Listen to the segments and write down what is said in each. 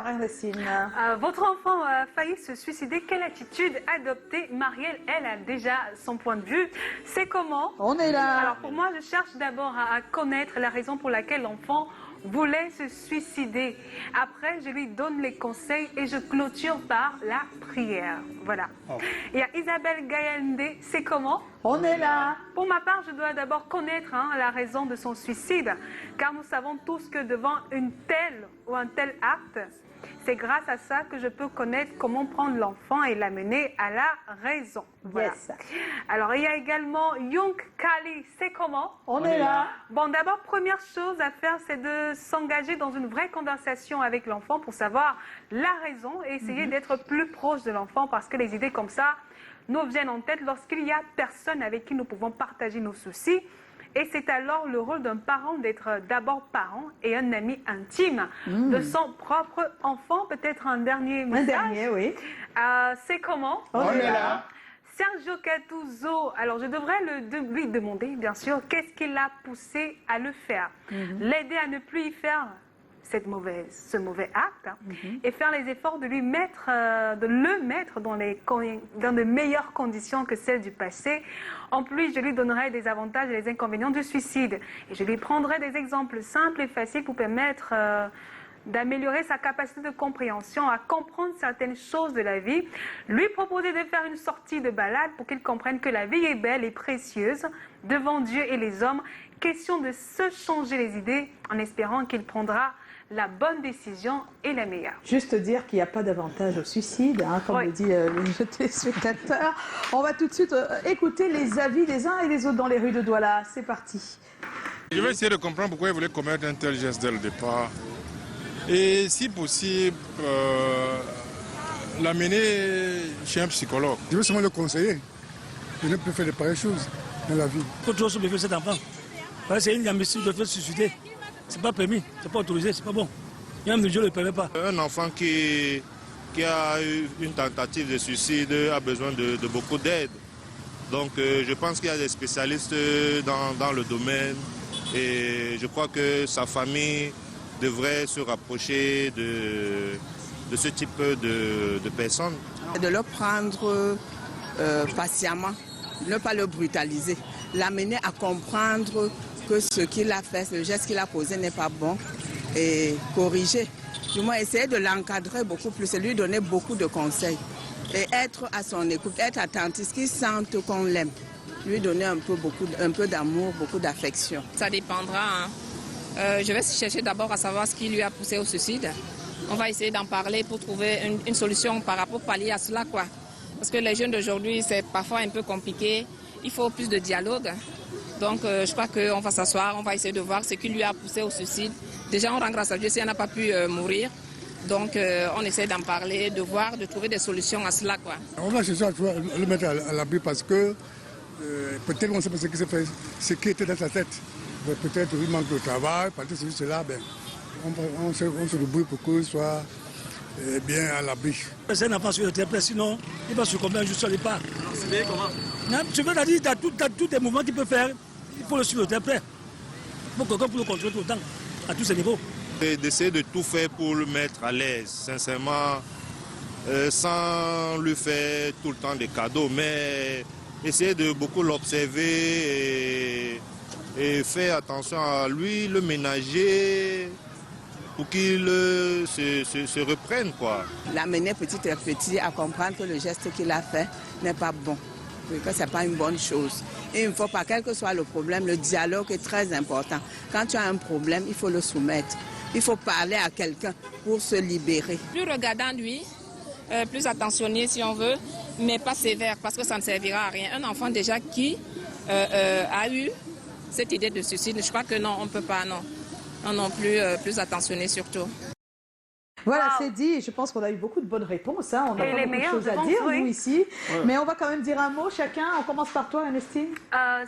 Alors, Ernestine. Votre enfant a failli se suicider. Quelle attitude adopter? Marielle, elle a déjà son point de vue. C'est comment? On est là. Alors pour moi, je cherche d'abord à connaître la raison pour laquelle l'enfant voulait se suicider. Après, je lui donne les conseils et je clôture par la prière. Voilà. Il y a Isabelle Gayande, c'est comment? On est là. Pour ma part, je dois d'abord connaître la raison de son suicide, car nous savons tous que devant une telle ou un tel acte, c'est grâce à ça que je peux connaître comment prendre l'enfant et l'amener à la raison. Voilà. Yes. Alors, il y a également Young Kali, c'est comment? On est là. Bon, d'abord, première chose à faire, c'est de s'engager dans une vraie conversation avec l'enfant pour savoir la raison et essayer d'être plus proche de l'enfant parce que les idées comme ça nous viennent en tête lorsqu'il n'y a personne avec qui nous pouvons partager nos soucis. Et c'est alors le rôle d'un parent d'être d'abord parent et un ami intime de son propre enfant. Peut-être un dernier message. Un dernier, oui. C'est comment? On est là. Sergio Catuzzo, alors je devrais lui demander, bien sûr, qu'est-ce qui l'a poussé à le faire? L'aider à ne plus y faire ce mauvais acte et faire les efforts de le mettre dans de meilleures conditions que celles du passé. En plus, je lui donnerai des avantages et les inconvénients du suicide. Et je lui prendrai des exemples simples et faciles pour permettre d'améliorer sa capacité de compréhension, à comprendre certaines choses de la vie, lui proposer de faire une sortie de balade pour qu'il comprenne que la vie est belle et précieuse devant Dieu et les hommes. Question de se changer les idées en espérant qu'il prendra la bonne décision et la meilleure. Juste dire qu'il n'y a pas d'avantage au suicide, comme le dit le téléspectateur. On va tout de suite écouter les avis des uns et des autres dans les rues de Douala. C'est parti. Je vais essayer de comprendre pourquoi il voulait commettre un tel geste dès le départ. Et si possible, l'amener chez un psychologue. Je veux seulement le conseiller. Je ne peux faire de pareilles choses dans la vie. Il faut toujours sauver cet enfant. C'est une imbécile de faire suicider. C'est pas permis, c'est pas autorisé, c'est pas bon. Même Dieu ne le permet pas. Un enfant qui a eu une tentative de suicide a besoin de beaucoup d'aide. Donc je pense qu'il y a des spécialistes dans le domaine et je crois que sa famille devrait se rapprocher de ce type de personnes. De le prendre patiemment, ne pas le brutaliser, l'amener à comprendre que ce qu'il a fait, le geste qu'il a posé n'est pas bon et corriger. Du moins, essayer de l'encadrer beaucoup plus et lui donner beaucoup de conseils. Et être à son écoute, être attentif, qu'il sente qu'on l'aime. Lui donner un peu d'amour, beaucoup d'affection. Ça dépendra. Je vais chercher d'abord à savoir ce qui lui a poussé au suicide. On va essayer d'en parler pour trouver une solution par rapport pallier à cela, quoi. Parce que les jeunes d'aujourd'hui, c'est parfois un peu compliqué. Il faut plus de dialogue. Donc je crois qu'on va s'asseoir, on va essayer de voir ce qui lui a poussé au suicide. Déjà, on rend grâce à Dieu si elle n'a pas pu mourir. Donc on essaie d'en parler, de voir, de trouver des solutions à cela, quoi. On va chercher à le mettre à l'abri parce que peut-être on ne sait pas ce qui s'est fait, ce qui était dans sa tête. Peut-être il manque de travail, parce que c'est cela, on se débrouille pour qu'il soit bien à l'abri. C'est un enfant sur le terrain, sinon il va succomber un jour sur les pas. C'est bien comment? Je veux dire, dans tous les mouvements qu'il peut faire, il faut le suivre de près. Il faut quelqu'un pour le contrôler tout le temps, à tous ces niveaux. D'essayer de tout faire pour le mettre à l'aise, sincèrement, sans lui faire tout le temps des cadeaux, mais essayer de beaucoup l'observer et faire attention à lui, le ménager pour qu'il se reprenne, quoi. L'amener petit à petit à comprendre que le geste qu'il a fait n'est pas bon, que ce n'est pas une bonne chose. Et il ne faut pas, quel que soit le problème, le dialogue est très important. Quand tu as un problème, il faut le soumettre. Il faut parler à quelqu'un pour se libérer. Plus regardant lui, plus attentionné si on veut, mais pas sévère parce que ça ne servira à rien. Un enfant déjà qui a eu cette idée de suicide, je crois que non, on ne peut pas, non. Non plus attentionné surtout. Voilà, c'est dit. Je pense qu'on a eu beaucoup de bonnes réponses. On a les beaucoup de choses à dire, nous, ici. Mais on va quand même dire un mot chacun. On commence par toi, Ernestine.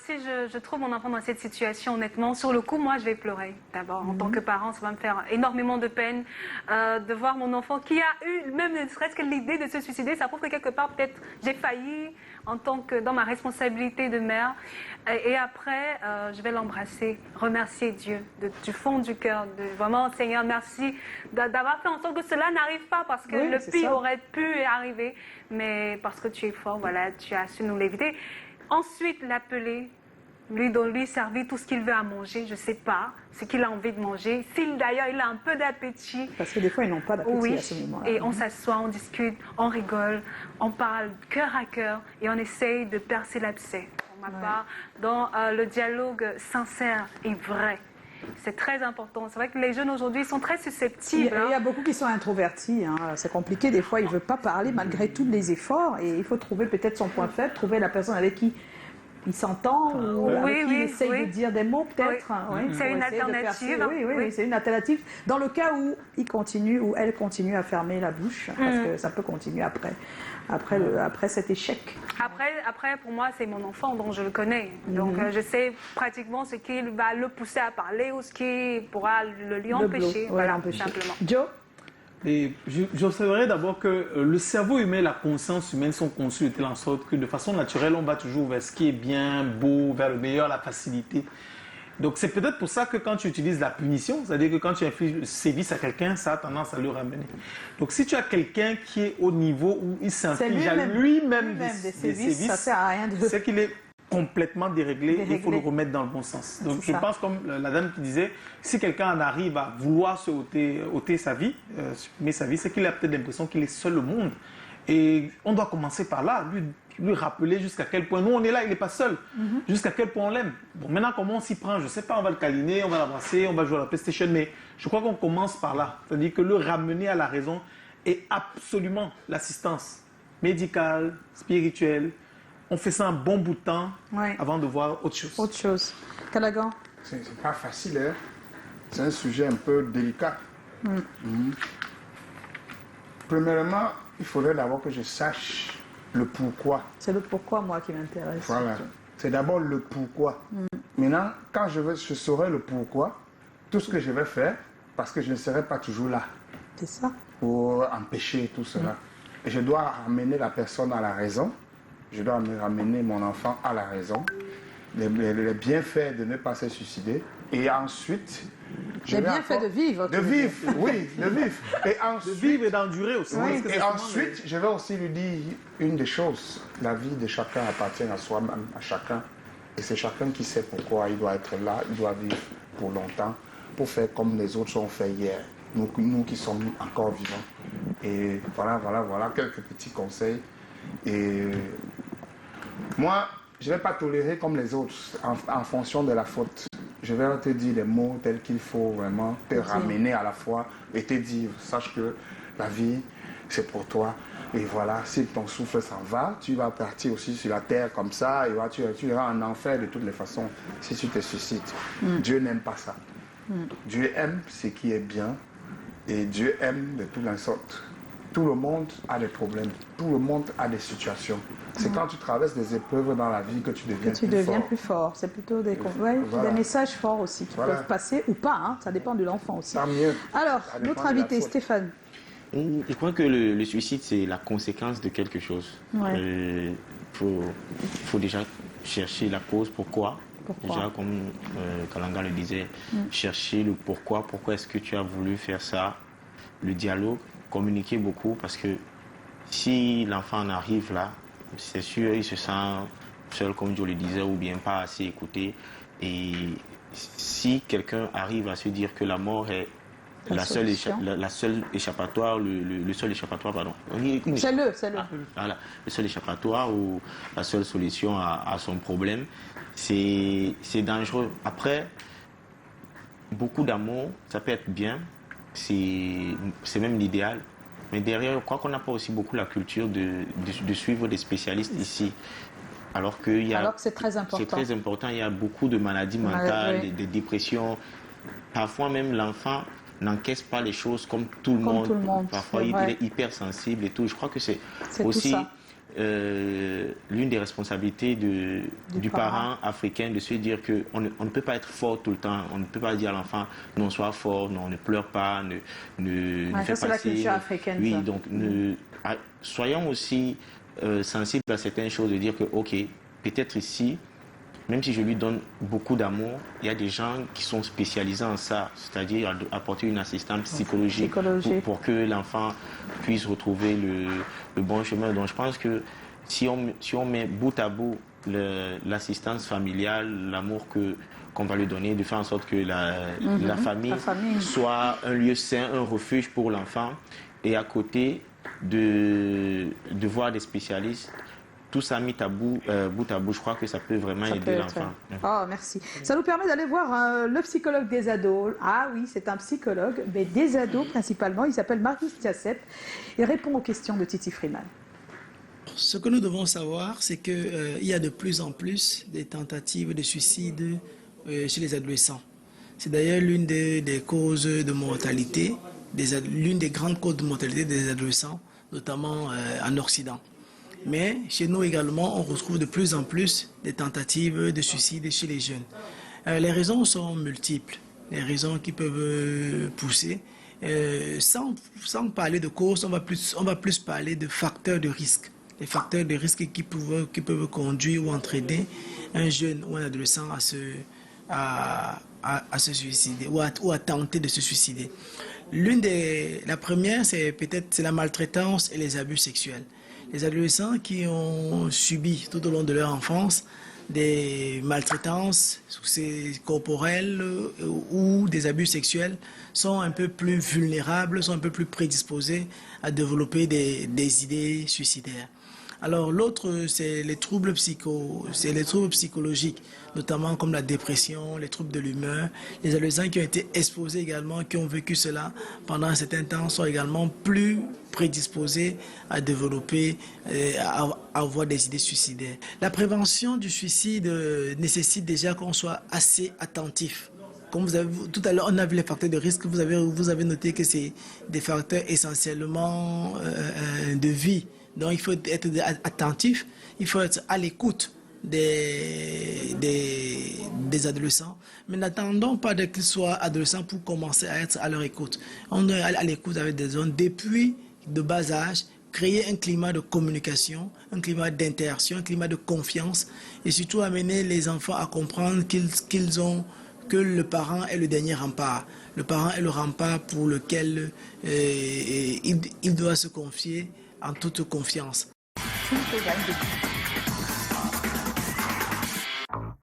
Si je trouve mon enfant dans cette situation, honnêtement, sur le coup, moi, je vais pleurer. D'abord, en tant que parent, ça va me faire énormément de peine de voir mon enfant qui a eu, même ne serait-ce que l'idée de se suicider. Ça prouve que quelque part, peut-être, j'ai failli en tant que dans ma responsabilité de mère. Et après, je vais l'embrasser, remercier Dieu du fond du cœur. Vraiment, Seigneur, merci d'avoir fait en sorte que cela n'arrive pas parce que Oui, le c'est pire ça. aurait pu arriver. Mais parce que tu es fort, voilà, tu as su nous l'éviter. Ensuite, l'appeler, lui servir tout ce qu'il veut à manger, je ne sais pas, ce qu'il a envie de manger. S'il d'ailleurs il a un peu d'appétit. Parce que des fois, ils n'ont pas d'appétit Oui, à ce moment-là. et on s'assoit, on discute, on rigole, on parle cœur à cœur et on essaye de percer l'abcès. Pour ma part, dans le dialogue sincère et vrai. C'est très important. C'est vrai que les jeunes aujourd'hui sont très Il susceptibles. y a beaucoup qui sont introvertis. Hein. C'est compliqué. Des fois, ils ne veulent pas parler malgré tous les efforts. Et il faut trouver peut-être son point faible, trouver la personne avec qui il s'entend ou avec qui il essaye de dire des mots, peut-être. Oui. Oui, C'est pour une essayer de alternative. percer. Oui, c'est une alternative. Dans le cas où il continue, ou elle continue à fermer la bouche, parce que ça peut continuer après cet échec. Après, pour moi, c'est mon enfant, donc je le connais. Donc, je sais pratiquement ce qui va le pousser à parler ou ce qui pourra lui empêcher. Voilà, simplement. Joe? Et j'observerai d'abord que le cerveau humain et la conscience humaine sont conçus de telle en sorte que de façon naturelle, on va toujours vers ce qui est bien, beau, vers le meilleur, la facilité. Donc c'est peut-être pour ça que quand tu utilises la punition, c'est-à-dire que quand tu infliges le sévice à quelqu'un, ça a tendance à le ramener. Donc si tu as quelqu'un qui est au niveau où il s'inflige à lui-même des sévices, ça sert à rien de... c'est qu'il est complètement déréglé, il faut le remettre dans le bon sens. Donc je pense comme la dame qui disait, si quelqu'un en arrive à vouloir se ôter sa vie, supprimer sa vie, c'est qu'il a peut-être l'impression qu'il est seul au monde. Et on doit commencer par là, lui rappeler jusqu'à quel point, nous on est là, il n'est pas seul, jusqu'à quel point on l'aime. Bon, maintenant comment on s'y prend, je ne sais pas, on va le câliner, on va l'embrasser, on va jouer à la PlayStation, mais je crois qu'on commence par là. C'est-à-dire que le ramener à la raison est absolument l'assistance médicale, spirituelle. On fait ça un bon bout de temps avant de voir autre chose. Autre chose. Callaghan? C'est pas facile, hein. C'est un sujet un peu délicat. Premièrement, il faudrait d'abord que je sache le pourquoi. C'est le pourquoi, moi, qui m'intéresse. Voilà. C'est d'abord le pourquoi. Maintenant, quand je saurai le pourquoi, tout ce que je vais faire, parce que je ne serai pas toujours là. C'est ça. Pour empêcher tout cela. Et je dois amener la personne à la raison. Je dois ramener mon enfant à la raison, les bienfaits de ne pas se suicider. Et ensuite... Les bienfaits de vivre. De vivre, oui, de vivre. Et ensuite, de vivre et d'endurer aussi. Oui, et ensuite, je vais aussi lui dire une des choses. La vie de chacun appartient à soi-même, à chacun. Et c'est chacun qui sait pourquoi il doit être là, il doit vivre pour longtemps, pour faire comme les autres ont fait hier. Nous qui sommes encore vivants. Et voilà, quelques petits conseils. Et moi, je ne vais pas tolérer comme les autres en fonction de la faute. Je vais te dire des mots tels qu'il faut vraiment te ramener à la foi et te dire, sache que la vie, c'est pour toi. Et voilà, si ton souffle s'en va, tu vas partir aussi sur la terre comme ça, et tu iras en enfer de toutes les façons si tu te suicides. Dieu n'aime pas ça. Dieu aime ce qui est bien et Dieu aime de toutes les sortes. Tout le monde a des problèmes, tout le monde a des situations. C'est quand tu traverses des épreuves dans la vie que tu deviens plus fort. C'est plutôt des messages forts aussi qui peuvent passer ou pas. Hein. Ça dépend de l'enfant aussi. Tant mieux. Alors, notre invité, Stéphane. Je crois que le suicide, c'est la conséquence de quelque chose. Il faut déjà chercher la cause, pourquoi. Déjà, comme Kalanga le disait, chercher le pourquoi. Pourquoi est-ce que tu as voulu faire ça? Le dialogue, communiquer beaucoup, parce que si l'enfant en arrive là, c'est sûr, il se sent seul, comme Joe le disait, ou bien pas assez écouté. Et si quelqu'un arrive à se dire que la mort est la seule échappatoire, le seul échappatoire, pardon. C'est le. Voilà, le seul échappatoire ou la seule solution à son problème, c'est dangereux. Après, beaucoup d'amour, ça peut être bien, c'est même l'idéal. Mais derrière, je crois qu'on n'a pas aussi beaucoup la culture de suivre des spécialistes ici. Alors que c'est très important. C'est très important. Il y a beaucoup de maladies mentales, des dépressions. Parfois même l'enfant n'encaisse pas les choses comme tout le monde. Parfois il est hypersensible et tout. Je crois que c'est aussi l'une des responsabilités du parent africain de se dire qu'on ne peut pas être fort tout le temps. On ne peut pas dire à l'enfant non, sois fort, non, ne pleure pas, ne fais pas c'est la culture africaine. Oui, ça. Donc soyons aussi sensible à certaines choses, de dire que, ok, peut-être ici, même si je lui donne beaucoup d'amour, il y a des gens qui sont spécialisés en ça, c'est-à-dire apporter une assistance psychologique pour que l'enfant puisse retrouver le bon chemin. Donc je pense que si on met bout à bout l'assistance familiale, l'amour qu'on va lui donner, de faire en sorte que la famille soit un lieu sain, un refuge pour l'enfant, et à côté de voir des spécialistes, tout ça mis bout à bout, je crois que ça peut vraiment aider l'enfant. Oh, merci. Ça nous permet d'aller voir le psychologue des ados. Ah oui, c'est un psychologue, mais des ados principalement. Il s'appelle Marius Tiassep. Il répond aux questions de Titi Freeman. Ce que nous devons savoir, c'est qu'il y a de plus en plus des tentatives de suicide chez les adolescents. C'est d'ailleurs l'une des causes de mortalité, l'une des grandes causes de mortalité des adolescents, notamment en Occident. Mais chez nous également, on retrouve de plus en plus des tentatives de suicide chez les jeunes. Les raisons sont multiples, les raisons qui peuvent pousser. Sans parler de cause, on va plus parler de facteurs de risque. Les facteurs de risque qui peuvent conduire ou entraîner un jeune ou un adolescent à se suicider ou à tenter de se suicider. La première, c'est la maltraitance et les abus sexuels. Les adolescents qui ont subi tout au long de leur enfance des maltraitances corporelles ou des abus sexuels sont un peu plus vulnérables, sont un peu plus prédisposés à développer des idées suicidaires. Alors l'autre, c'est les troubles psychologiques, notamment comme la dépression, les troubles de l'humeur. Les adolescents qui ont été exposés également, qui ont vécu cela pendant un certain temps, sont également plus prédisposés à développer, à avoir des idées suicidaires. La prévention du suicide nécessite déjà qu'on soit assez attentif. Comme tout à l'heure, on a vu les facteurs de risque, vous avez noté que c'est des facteurs essentiellement de vie. Donc il faut être attentif, il faut être à l'écoute des adolescents. Mais n'attendons pas qu'ils soient adolescents pour commencer à être à leur écoute. On est à l'écoute avec des zones depuis de bas âge, créer un climat de communication, un climat d'interaction, un climat de confiance et surtout amener les enfants à comprendre que le parent est le dernier rempart. Le parent est le rempart pour lequel il doit se confier en toute confiance.